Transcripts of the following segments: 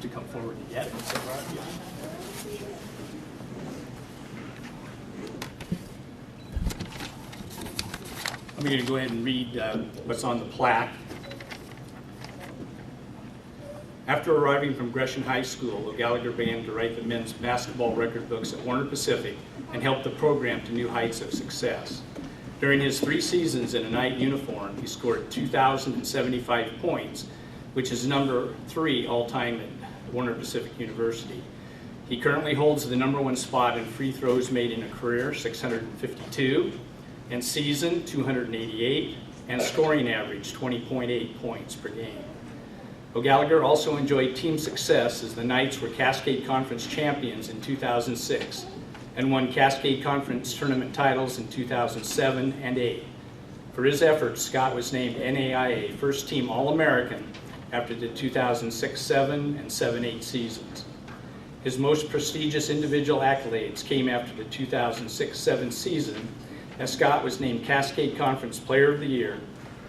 to come forward and get it. So, I'm going to go ahead and read what's on the plaque. After arriving from Gresham High School, O'Gallagher began to write the men's basketball record books at Warner Pacific and helped the program to new heights of success. During his 3 seasons in a night uniform, he scored 2,075 points, which is number 3 all-time at Warner Pacific University. He currently holds the number 1 spot in free throws made in a career, 652, and season, 288, and scoring average, 20.8 points per game. O'Gallagher also enjoyed team success as the Knights were Cascade Conference champions in 2006 and won Cascade Conference tournament titles in 2007 and 8. For his efforts, Scott was named NAIA First Team All-American after the 2006-7 and 7-8 seasons. His most prestigious individual accolades came after the 2006-7 season, as Scott was named Cascade Conference Player of the Year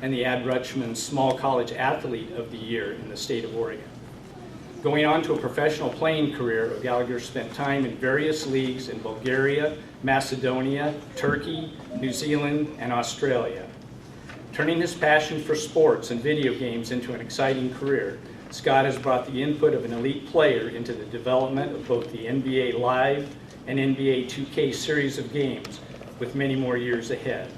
and the Ad Rutschman Small College Athlete of the Year in the state of Oregon. Going on to a professional playing career, O'Gallagher spent time in various leagues in Bulgaria, Macedonia, Turkey, New Zealand, and Australia. Turning his passion for sports and video games into an exciting career, Scott has brought the input of an elite player into the development of both the NBA Live and NBA 2K series of games, with many more years ahead.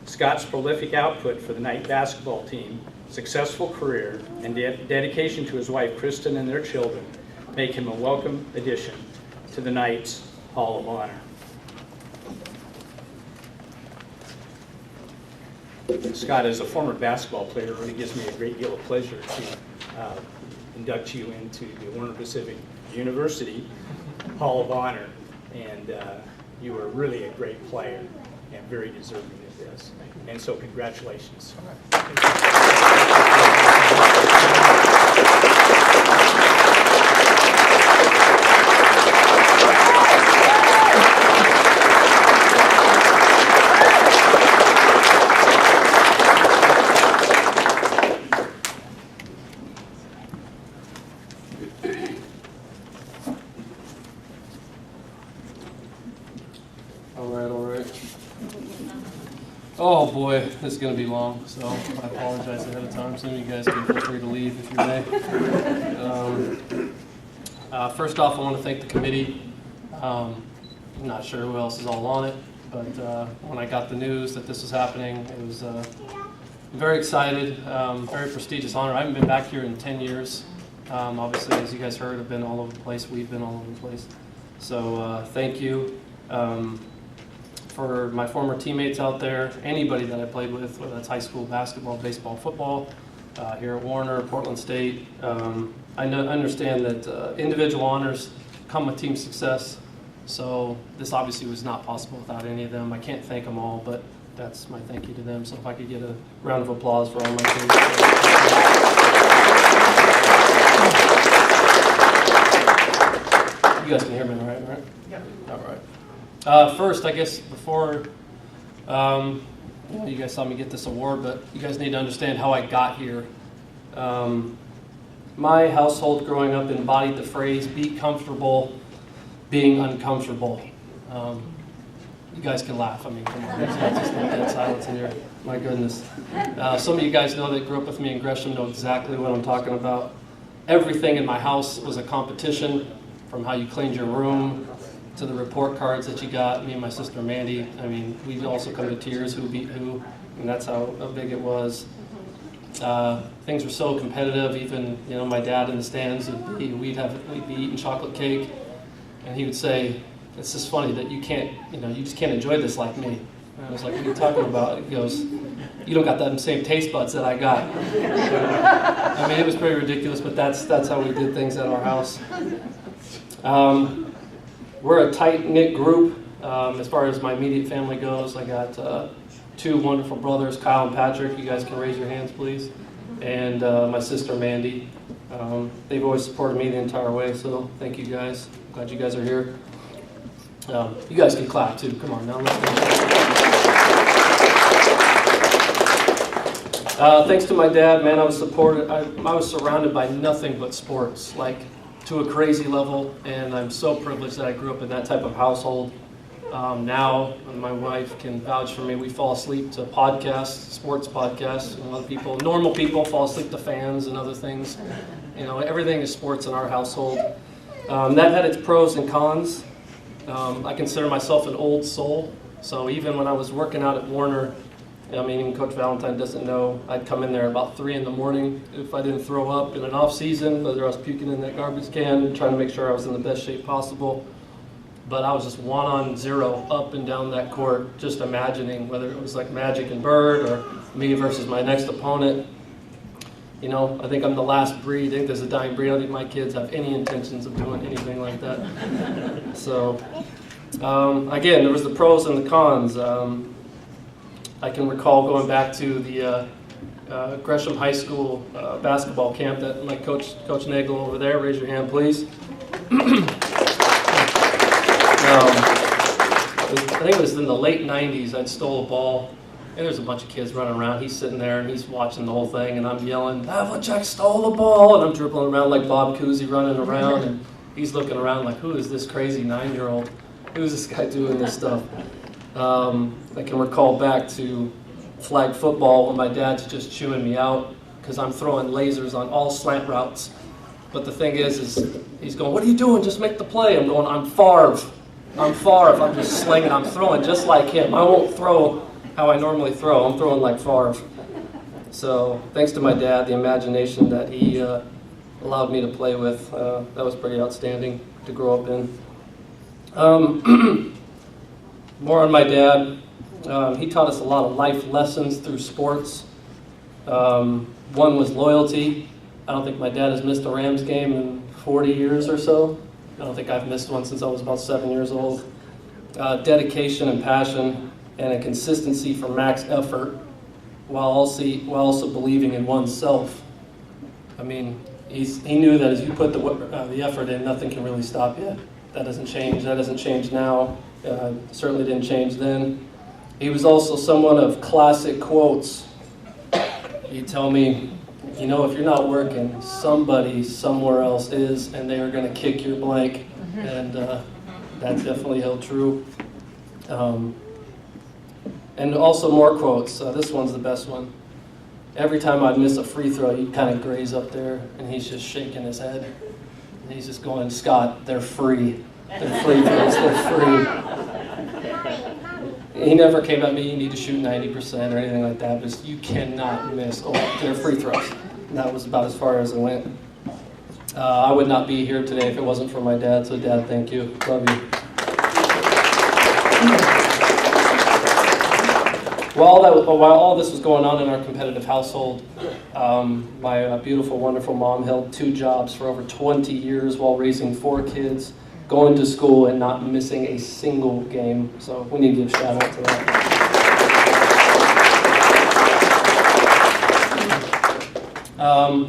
Scott's prolific output for the Knight basketball team, successful career, and dedication to his wife Kristen and their children make him a welcome addition to the Knights Hall of Honor. Scott, as a former basketball player, it really gives me a great deal of pleasure to induct you into the Warner Pacific University Hall of Honor. And you are really a great player and very deserving of this. And so congratulations. All right. Oh boy, this is going to be long, so I apologize ahead of time. Some of you guys can feel free to leave if you may. First off, I want to thank the committee. I'm not sure who else is all on it, but when I got the news that this was happening, it was very excited, very prestigious honor. I haven't been back here in 10 years. Obviously, as you guys heard, I've been all over the place. We've been all over the place. So thank you. For my former teammates out there, anybody that I played with, whether that's high school basketball, baseball, football, here at Warner, Portland State, I understand that individual honors come with team success, so this obviously was not possible without any of them. I can't thank them all, but that's my thank you to them. So if I could get a round of applause for all my teammates. You guys can hear me all right? Yeah. All right. First, I guess before you guys saw me get this award, but you guys need to understand how I got here. My household growing up embodied the phrase, be comfortable being uncomfortable. You guys can laugh. I mean, come on. It's not just like that silence in here. My goodness. Some of you guys know that grew up with me in Gresham know exactly what I'm talking about. Everything in my house was a competition, from how you cleaned your room to the report cards that you got. Me and my sister Mandy, I mean, we'd also come to tears, who beat who, and that's how big it was. Things were so competitive. Even, you know, my dad in the stands we'd be eating chocolate cake, and he would say, "It's just funny that you can't, you just can't enjoy this like me." And I was like, "What are you talking about?" He goes, "You don't got that same taste buds that I got." I mean, it was pretty ridiculous, but that's how we did things at our house. We're a tight-knit group as far as my immediate family goes. I got 2 wonderful brothers, Kyle and Patrick. You guys can raise your hands, please. And my sister, Mandy. They've always supported me the entire way, so thank you guys. Glad you guys are here. You guys can clap, too. Come on now. Thanks to my dad, man, I was supported. I was surrounded by nothing but sports. Like, to a crazy level, and I'm so privileged that I grew up in that type of household. Now, my wife can vouch for me, we fall asleep to podcasts, sports podcasts. A lot of people, normal people, fall asleep to fans and other things. Everything is sports in our household. That had its pros and cons. I consider myself an old soul, so even when I was working out at Warner, even Coach Valentine doesn't know, I'd come in there about 3 in the morning if I didn't throw up in an off season, whether I was puking in that garbage can, trying to make sure I was in the best shape possible. But I was just 1-on-0 up and down that court, just imagining whether it was like Magic and Bird or me versus my next opponent. I think I'm the last breed. I think there's a dying breed. I don't think my kids have any intentions of doing anything like that. So, again, there was the pros and the cons. I can recall going back to the Gresham High School basketball camp that like Coach Nagel over there. Raise your hand, please. I think it was in the late 90s. I'd stole a ball, and there's a bunch of kids running around. He's sitting there, and he's watching the whole thing, and I'm yelling, Havlicek stole the ball, and I'm dribbling around like Bob Cousy running around, and he's looking around like, who is this crazy 9-year-old? Who's this guy doing this stuff? I can recall back to flag football when my dad's just chewing me out because I'm throwing lasers on all slant routes. But the thing is he's going, what are you doing? Just make the play. I'm going, I'm Favre. I'm just slinging. I'm throwing just like him. I won't throw how I normally throw. I'm throwing like Favre. So thanks to my dad, the imagination that he allowed me to play with, that was pretty outstanding to grow up in. More on my dad. He taught us a lot of life lessons through sports. One was loyalty. I don't think my dad has missed a Rams game in 40 years or so. I don't think I've missed one since I was about 7 years old. Dedication and passion, and a consistency for max effort, while also believing in oneself. I mean, he knew that as you put the effort in, nothing can really stop you. That doesn't change. That doesn't change now. Certainly didn't change then. He was also someone of classic quotes. He'd tell me, if you're not working, somebody somewhere else is, and they are going to kick your blank. And that definitely held true. And also more quotes. This one's the best one. Every time I'd miss a free throw, he'd kind of graze up there, and he's just shaking his head. And he's just going, Scott, they're free. They're free throws, they're free. He never came at me, you need to shoot 90% or anything like that, but you cannot miss. They're free throws. And that was about as far as it went. I would not be here today if it wasn't for my dad, so Dad, thank you. Love you. While all this was going on in our competitive household, my beautiful, wonderful mom held 2 jobs for over 20 years while raising 4 kids, going to school, and not missing a single game. So we need to give a shout out to that.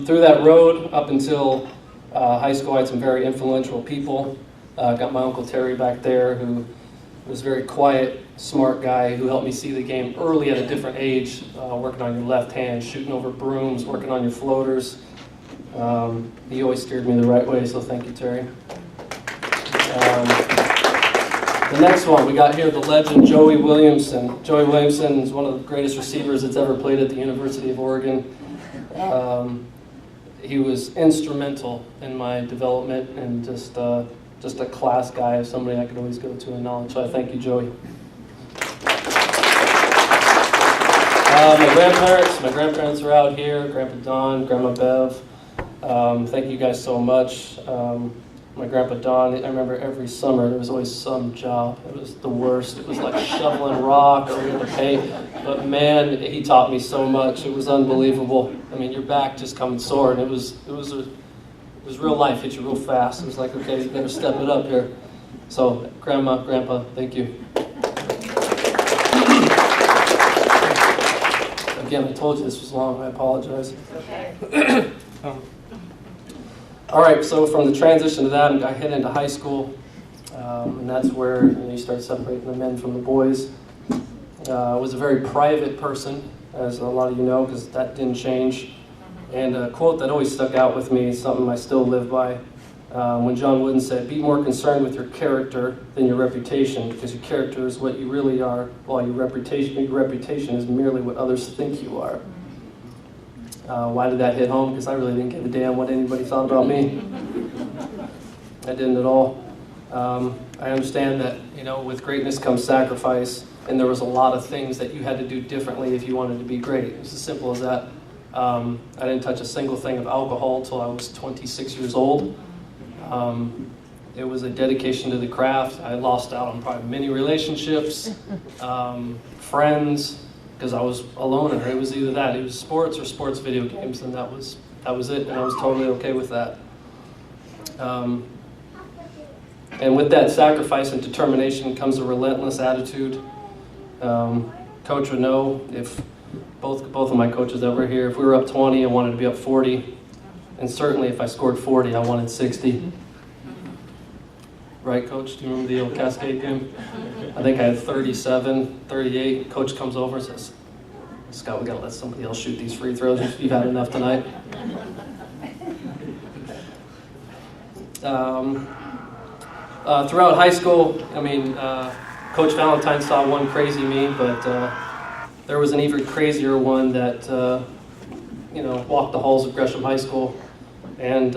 Through that road, up until high school, I had some very influential people. Got my Uncle Terry back there, who was a very quiet, smart guy who helped me see the game early at a different age, working on your left hand, shooting over brooms, working on your floaters. He always steered me the right way, so thank you, Terry. The next one, we got here the legend Joey Williamson. Joey Williamson is one of the greatest receivers that's ever played at the University of Oregon. He was instrumental in my development, and just a class guy, somebody I could always go to in knowledge. So I thank you, Joey. My grandparents are out here. Grandpa Don, Grandma Bev. Thank you guys so much. My Grandpa Don, I remember every summer there was always some job. It was the worst. It was like shoveling rock or in the paint. But man, he taught me so much. It was unbelievable. I mean, your back just coming sore, and it was real life. Hit you real fast. It was like, okay, you better step it up here. So, Grandma, Grandpa, thank you. Again, I told you this was long. I apologize. Okay. All right, so from the transition to that, I head into high school, and that's where you start separating the men from the boys. I was a very private person, as a lot of you know, because that didn't change. And a quote that always stuck out with me, something I still live by, when John Wooden said, "Be more concerned with your character than your reputation, because your character is what you really are, while your reputation is merely what others think you are." Why did that hit home? Because I really didn't give a damn what anybody thought about me. I didn't at all. I understand that, with greatness comes sacrifice, and there was a lot of things that you had to do differently if you wanted to be great. It's as simple as that. I didn't touch a single thing of alcohol until I was 26 years old. It was a dedication to the craft. I lost out on probably many relationships, friends, because I was a loner. It was either that, it was sports or sports video games, and that was it, and I was totally okay with that. And with that sacrifice and determination comes a relentless attitude. Coach would know, if both of my coaches that were here, if we were up 20, I wanted to be up 40. And certainly if I scored 40, I wanted 60. Right, Coach? Do you remember the old Cascade game? I think I had 37, 38. Coach comes over and says, "Scott, we got to let somebody else shoot these free throws. You've had enough tonight." Throughout high school, Coach Valentine saw one crazy me, but there was an even crazier one that walked the halls of Gresham High School, and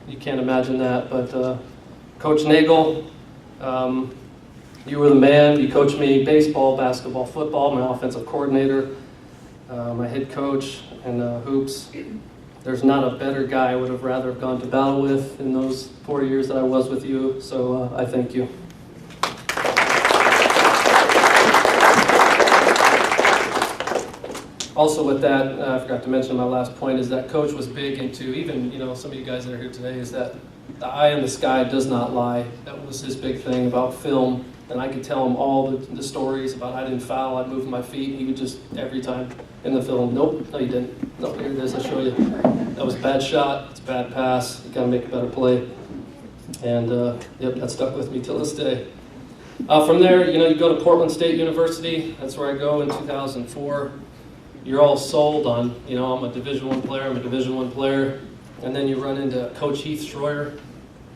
you can't imagine that. But Coach Nagel, you were the man. You coached me baseball, basketball, football, my offensive coordinator, my head coach, and hoops. There's not a better guy I would have rather have gone to battle with in those 4 years that I was with you, so I thank you. Also with that, I forgot to mention my last point, is that Coach was big into, even, some of you guys that are here today, is that the eye in the sky does not lie. That was his big thing about film, and I could tell him all the stories about I didn't foul, I'd move my feet, and he would just, every time in the film, "Nope, no you didn't. No, here it is, I'll show you. That was a bad shot, it's a bad pass, you gotta make a better play." And that stuck with me till this day. From there, you go to Portland State University. That's where I go in 2004. You're all sold on, I'm a Division I player, I'm a Division I player. And then you run into Coach Heath Schroyer,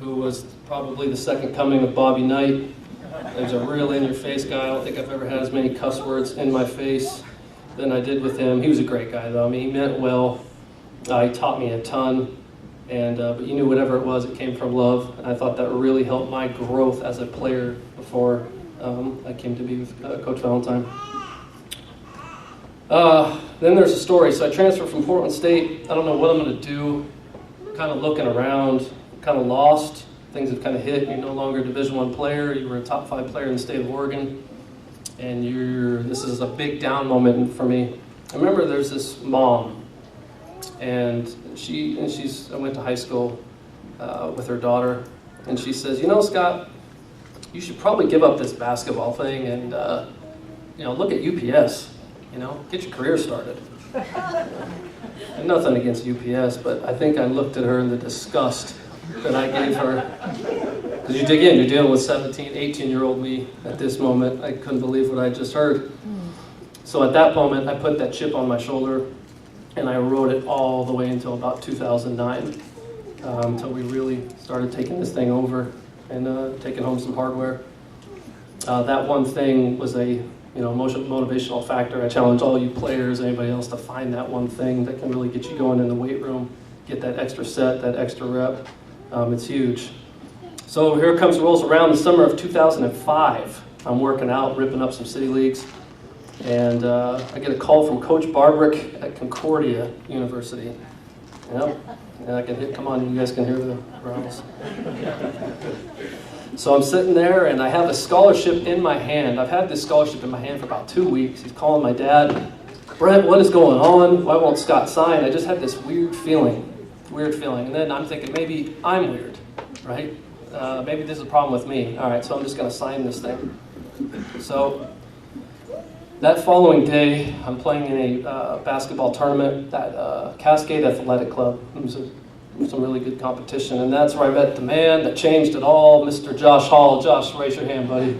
who was probably the second coming of Bobby Knight. He's a real in-your-face guy. I don't think I've ever had as many cuss words in my face than I did with him. He was a great guy, though. He meant well. He taught me a ton. And but you knew whatever it was, it came from love. And I thought that really helped my growth as a player before I came to be with Coach Valentine. Then there's a story. So I transferred from Portland State. I don't know what I'm going to do. Kind of looking around, kind of lost. Things have kind of hit. You're no longer a Division I player. You were a top 5 player in the state of Oregon. And this is a big down moment for me. I remember there's this mom, and I went to high school with her daughter, and she says, "Scott, you should probably give up this basketball thing and look at UPS. Get your career started." And nothing against UPS, but I think I looked at her in the disgust that I gave her. Because you dig in, you're dealing with 17, 18-year-old me at this moment. I couldn't believe what I just heard. So at that moment, I put that chip on my shoulder, and I rode it all the way until about 2009, until we really started taking this thing over and taking home some hardware. That one thing was a motivational factor. I challenge all you players, anybody else, to find that one thing that can really get you going in the weight room, get that extra set, that extra rep. It's huge. So here rolls around the summer of 2005. I'm working out, ripping up some city leagues, and I get a call from Coach Barbrick at Concordia University. Yep, and come on, you guys can hear the growls. So I'm sitting there, and I have a scholarship in my hand. I've had this scholarship in my hand for about 2 weeks. He's calling my dad. "Brent, what is going on? Why won't Scott sign?" I just had this weird feeling. And then I'm thinking, maybe I'm weird, right? Maybe there's a problem with me. All right, so I'm just going to sign this thing. So that following day, I'm playing in a basketball tournament at Cascade Athletic Club. It was some really good competition, and that's where I met the man that changed it all, Mr. Josh Hall. Josh, raise your hand, buddy.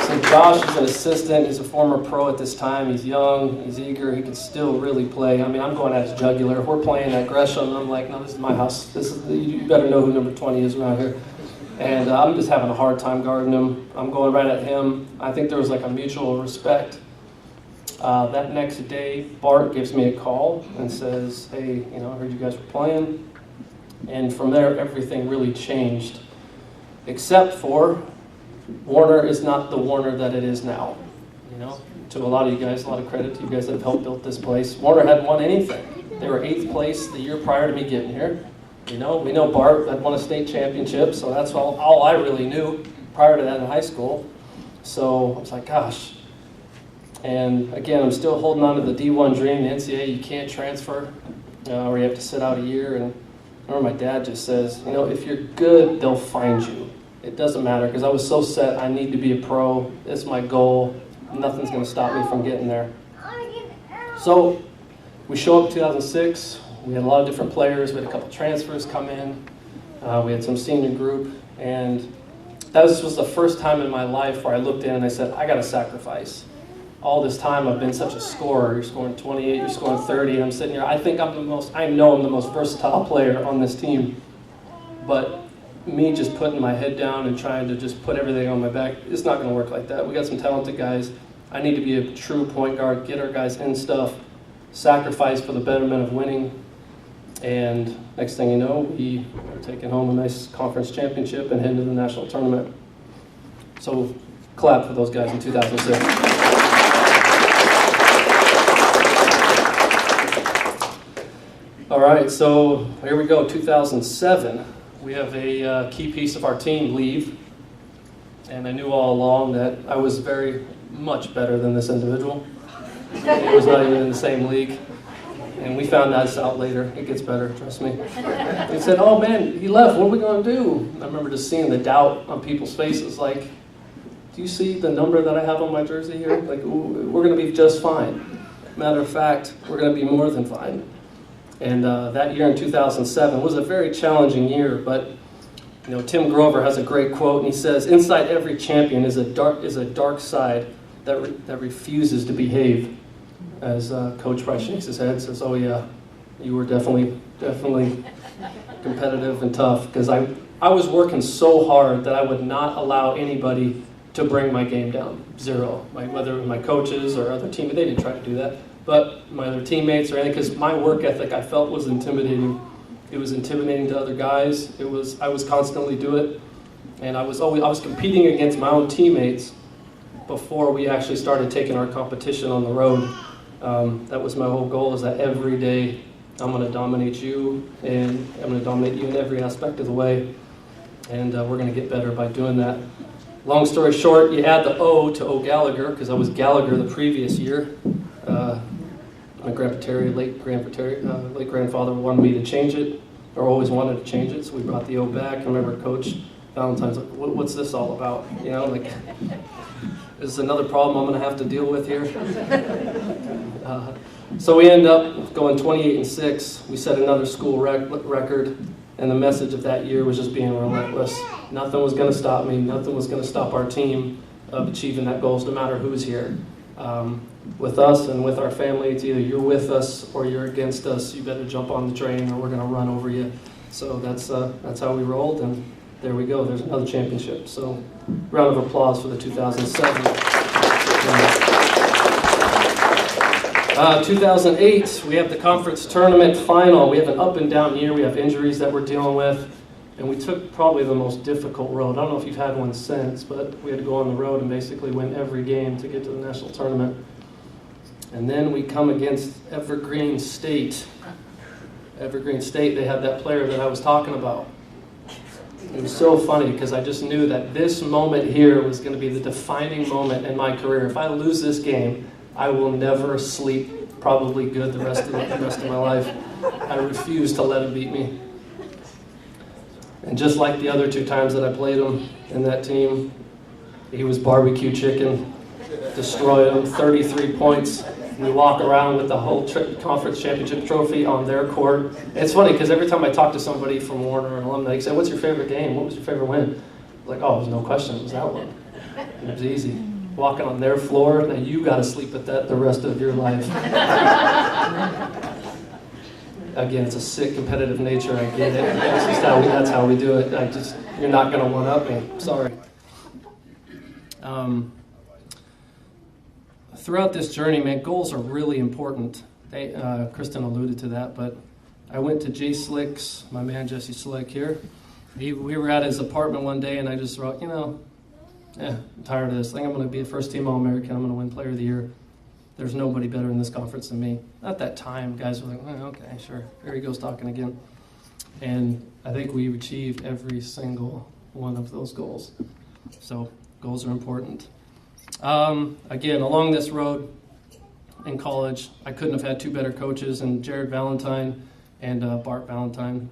So Josh is an assistant. He's a former pro at this time. He's young. He's eager. He can still really play. I mean, I'm going at his jugular. If we're playing at Gresham, I'm like, no, this is my house. You better know who number 20 is around here. And I'm just having a hard time guarding him. I'm going right at him. I think there was like a mutual respect. That next day, Bart gives me a call and says, hey, I heard you guys were playing. And from there, everything really changed. Except for Warner is not the Warner that it is now. To a lot of you guys, a lot of credit to you guys that have helped build this place. Warner hadn't won anything. They were 8th place the year prior to me getting here. We know Bart had won a state championship, so that's all I really knew prior to that in high school. So I was like, gosh. And again, I'm still holding on to the D1 dream. The NCAA, you can't transfer, or you have to sit out a year. And I remember my dad just says, if you're good, they'll find you. It doesn't matter, because I was so set, I need to be a pro. It's my goal. Nothing's going to stop me from getting there. So we show up in 2006. We had a lot of different players. We had a couple transfers come in. We had some senior group. And that was the first time in my life where I looked in and I said, I got to sacrifice. All this time I've been such a scorer. You're scoring 28, you're scoring 30, and I'm sitting here. I know I'm the most versatile player on this team. But me just putting my head down and trying to just put everything on my back, it's not going to work like that. We got some talented guys. I need to be a true point guard, get our guys in stuff, sacrifice for the betterment of winning. And next thing you know, we are taking home a nice conference championship and heading to the national tournament. So clap for those guys in 2006. All right, so here we go, 2007. We have a key piece of our team leave. And I knew all along that I was very much better than this individual. He was not even in the same league. And we found that out later. It gets better, trust me. He said, oh man, he left, what are we going to do? I remember just seeing the doubt on people's faces, like, do you see the number that I have on my jersey here? Like, we're going to be just fine. Matter of fact, we're going to be more than fine. And that year in 2007 was a very challenging year, but Tim Grover has a great quote, and he says, inside every champion is a dark side that refuses to behave. As Coach Price shakes his head, says, oh yeah, you were definitely competitive and tough, because I was working so hard that I would not allow anybody to bring my game down. Zero. Whether it was my coaches or other teammates, they didn't try to do that, but my other teammates or anything, because my work ethic I felt was intimidating. It was intimidating to other guys. I was constantly doing it, and I was competing against my own teammates before we actually started taking our competition on the road. That was my whole goal, is that every day I'm going to dominate you, and I'm going to dominate you in every aspect of the way, and we're going to get better by doing that. Long story short, you add the O to O Gallagher, because I was Gallagher the previous year. My late grandfather wanted me to change it, or always wanted to change it, so we brought the O back. I remember Coach Valentine's like, what's this all about? Is another problem I'm going to have to deal with here? So we end up going 28-6. We set another school record, and the message of that year was just being relentless. Nothing was going to stop me. Nothing was going to stop our team of achieving that goals, no matter who's here. With us and with our family, it's either you're with us or you're against us. You better jump on the train, or we're going to run over you. So that's how we rolled, and there we go. There's another championship. So round of applause for the 2007. 2008, we have the conference tournament final. We have an up and down year. We have injuries that we're dealing with. And we took probably the most difficult road. I don't know if you've had one since, but we had to go on the road and basically win every game to get to the national tournament. And then we come against Evergreen State. Evergreen State, they had that player that I was talking about. It was so funny, because I just knew that this moment here was going to be the defining moment in my career. If I lose this game, I will never sleep probably good the rest of my life. I refuse to let him beat me. And just like the other two times that I played him in that team, he was barbecue chicken, destroyed him, 33 points. We walk around with the whole conference championship trophy on their court. It's funny, because every time I talk to somebody from Warner, an alumni, they say, what's your favorite game? What was your favorite win? I was like, oh, there's no question, it was that one. It was easy. walking on their floor, now you got to sleep at that the rest of your life. Again, it's a sick competitive nature. I get it. That's how we do it. You're not going to one up me. Sorry. Throughout this journey, man, goals are really important. Kristen alluded to that, but I went to Jay Slick's, my man Jesse Slick here. We were at his apartment one day, and I just wrote, I'm tired of this. I think I'm going to be a first-team All-American. I'm going to win Player of the Year. There's nobody better in this conference than me. At that time, guys were like, okay, sure. Here he goes talking again. And I think we achieved every single one of those goals. So goals are important. Again, along this road in college, I couldn't have had two better coaches, and Jared Valentine and Bart Valentine.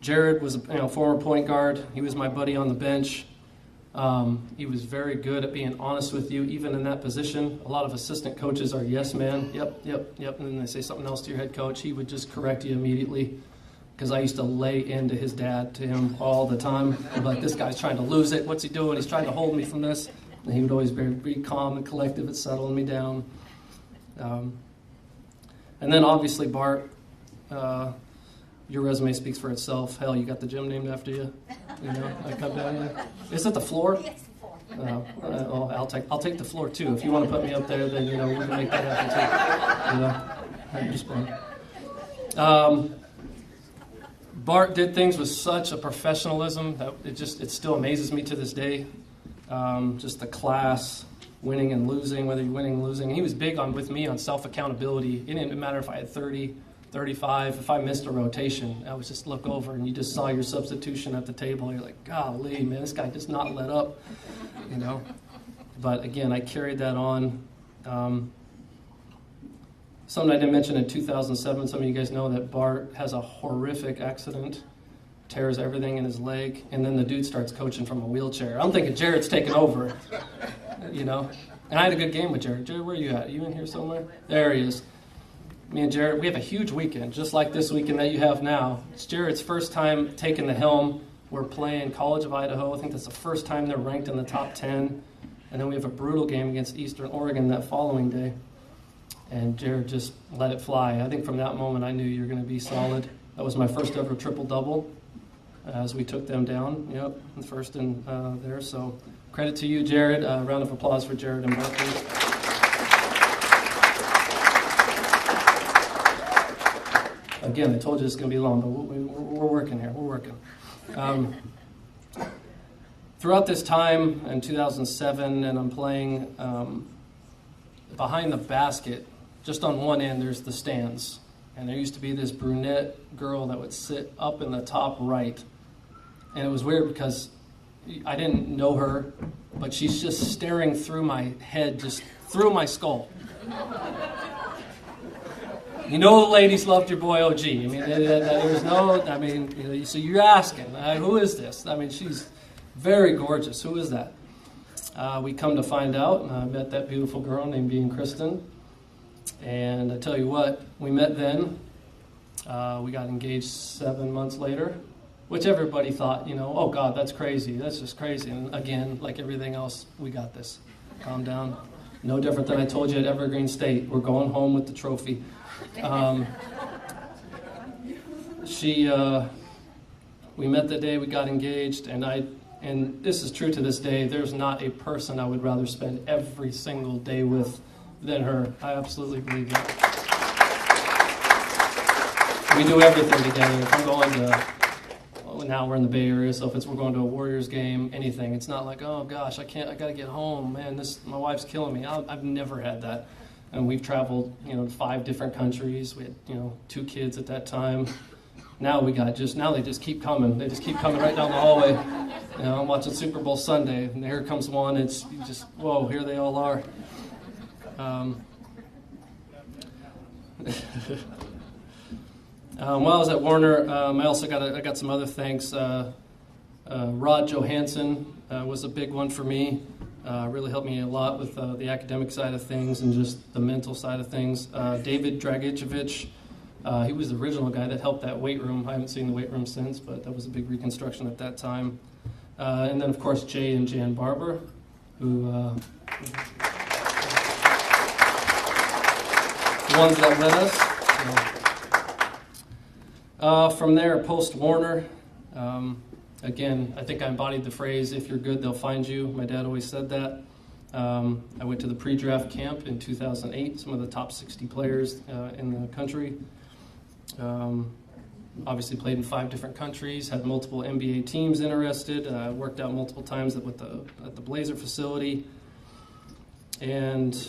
Jared was a former point guard. He was my buddy on the bench. He was very good at being honest with you, even in that position. A lot of assistant coaches are yes, man, yep, and then they say something else to your head coach. He would just correct you immediately, because I used to lay into his dad to him all the time. I'm like, this guy's trying to lose it. What's he doing? He's trying to hold me from this. And he would always be calm and collective at settling me down. And then obviously Bart, your resume speaks for itself. Hell, you got the gym named after you. I come down here. Is it the floor? Yes, the floor. I'll take the floor too. If you want to put me up there, then we can make that happen too. I'm just playing. Bart did things with such a professionalism that it still amazes me to this day. Just the class, winning and losing, whether you're winning or losing. He was big with me on self-accountability. It didn't matter if I had 30, 35. If I missed a rotation, I would just look over and you just saw your substitution at the table. You're like, golly, man, this guy does not let up, But again, I carried that on. Something I didn't mention in 2007, some of you guys know that Bart has a horrific accident, tears everything in his leg, and then the dude starts coaching from a wheelchair. I'm thinking Jared's taking over, And I had a good game with Jared. Jared, where are you at? Are you in here somewhere? There he is. Me and Jared, we have a huge weekend, just like this weekend that you have now. It's Jared's first time taking the helm. We're playing College of Idaho. I think that's the first time they're ranked in the top 10. And then we have a brutal game against Eastern Oregon that following day. And Jared just let it fly. I think from that moment I knew you were going to be solid. That was my first ever triple-double as we took them down. Yep, the first in there. So credit to you, Jared. Round of applause for Jared and Bart, please. Again, I told you it's going to be long, but we're working here. We're working. Throughout this time in 2007, and I'm playing behind the basket, just on one end, there's the stands. And there used to be this brunette girl that would sit up in the top right. And it was weird because I didn't know her, but she's just staring through my head, just through my skull. The ladies loved your boy OG. So you're asking, who is this? She's very gorgeous. Who is that? We come to find out, and I met that beautiful girl named Kristen. And I tell you what, we met then. We got engaged 7 months later, which everybody thought, oh God, that's crazy. That's just crazy. And again, like everything else, we got this. Calm down. No different than I told you at Evergreen State. We're going home with the trophy. We met the day we got engaged, and this is true to this day, there's not a person I would rather spend every single day with than her. I absolutely believe that. We do everything together. If I'm going to, now we're in the Bay Area, so if we're going to a Warriors game, anything, it's not like, oh gosh, I got to get home, man, my wife's killing me. I've never had that. And we've traveled, to 5 different countries. We had, 2 kids at that time. Now they just keep coming. They just keep coming right down the hallway. I'm watching Super Bowl Sunday, and here comes one. It's just, whoa, here they all are. While I was at Warner, I got some other thanks. Rod Johansson was a big one for me. Really helped me a lot with the academic side of things and just the mental side of things. David Dragicevic, he was the original guy that helped that weight room. I haven't seen the weight room since, but that was a big reconstruction at that time. And then, of course, Jay and Jan Barber, who the ones that led us. From there, post-Warner, again, I think I embodied the phrase, if you're good, they'll find you. My dad always said that. I went to the pre-draft camp in 2008, some of the top 60 players in the country. Obviously played in 5 different countries, had multiple NBA teams interested, worked out multiple times at the Blazer facility. And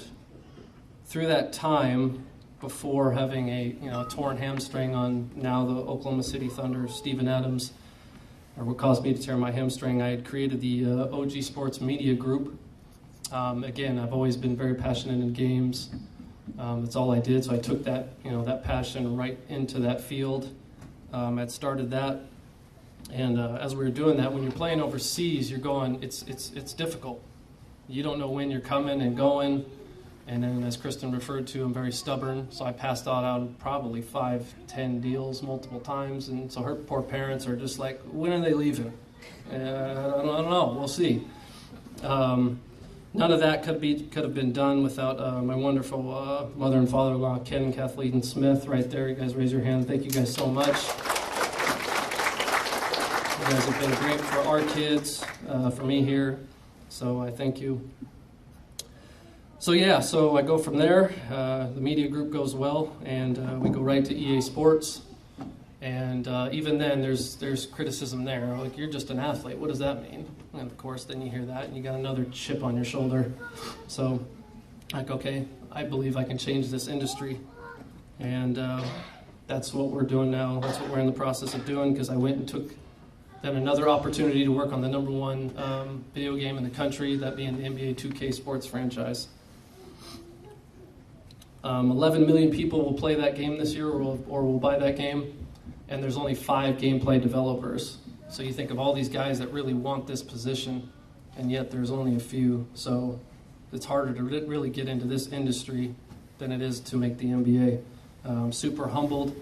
through that time, before having a torn hamstring on now the Oklahoma City Thunder, Steven Adams, or what caused me to tear my hamstring, I had created the OG Sports Media Group. Again, I've always been very passionate in games. That's all I did, so I took that that passion right into that field. I'd started that, and as we were doing that, when you're playing overseas, you're going. It's difficult. You don't know when you're coming and going, and then as Kristen referred to, I'm very stubborn, so I passed out on probably 5-10 deals multiple times, and so her poor parents are just like, when are they leaving? I don't know. We'll see. None of that could have been done without my wonderful mother and father-in-law, Ken and Kathleen Smith, right there. You guys raise your hand. Thank you guys so much. You guys have been great for our kids, for me here, so I thank you. So I go from there. The media group goes well, and we go right to EA Sports. And even then, there's criticism there. Like, you're just an athlete. What does that mean? And of course, then you hear that, and you got another chip on your shoulder. So, like, okay, I believe I can change this industry, and that's what we're doing now. That's what we're in the process of doing. Because I went and took then another opportunity to work on the #1 video game in the country, that being the NBA 2K Sports franchise. 11 million people will play that game this year, or will buy that game. And there's only 5 gameplay developers. So you think of all these guys that really want this position, and yet there's only a few. So it's harder to really get into this industry than it is to make the NBA. Super humbled,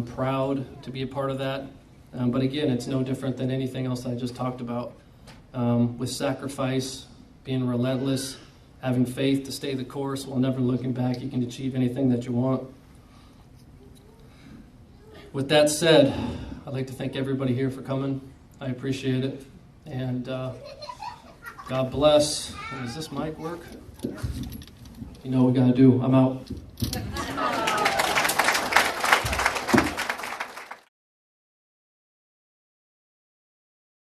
proud to be a part of that. But again, it's no different than anything else I just talked about. With sacrifice, being relentless, having faith to stay the course while never looking back, you can achieve anything that you want. With that said, I'd like to thank everybody here for coming. I appreciate it. And God bless. Does this mic work? You know what we got to do. I'm out.